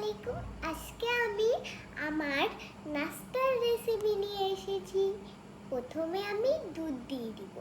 আলাইকুম। আজকে আমি আমার নাস্তার রেসিপি নিয়ে এসেছি। প্রথমে আমি দুধ দিয়ে দিব।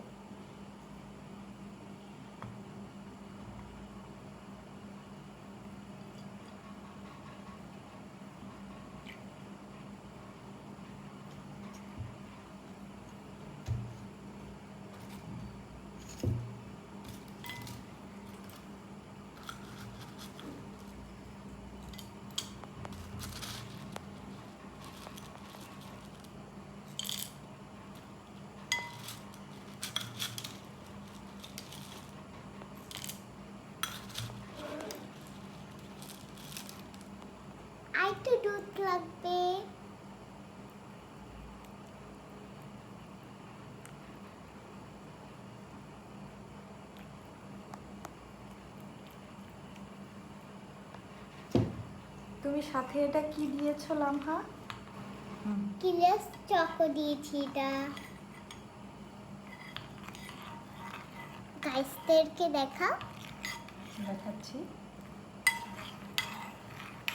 আর একটু দুধ লাগবে। তুমি সাথে এটা কি দিয়েছো লামহা? কিলাস চকো দিয়েছি এটা। গাইসদেরকে দেখা দেখাচ্ছি।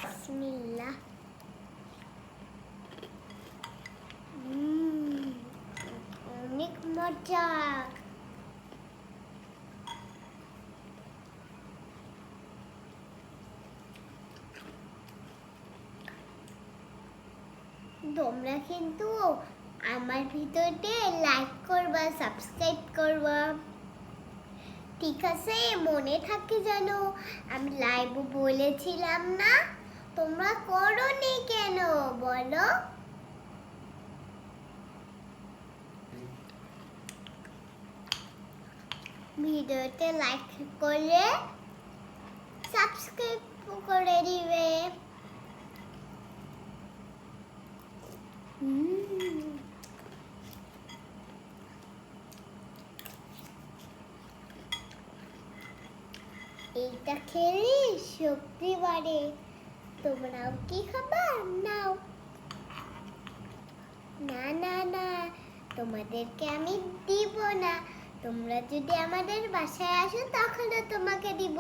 বিসমিল্লাহ। অনেক মজা। তোমরা কিন্তু আমার ভিডিওতে লাইক করবা, সাবস্ক্রাইব করবা, ঠিক আছে? মনে থাকে জানো, আমি লাইভ বলেছিলাম না? তোমরা করোনি কেন বলো? ভিডিওতে লাইক করলে সাবস্ক্রাইব করে দিবে। এইটা খেলে শক্তি বাড়ে। তোমরাও কি খাবা? নাও। না না না, তোমাদেরকে আমি দিব না। তোমরা যদি আমাদের বাসায় আসো তখনও তোমাকে দিব।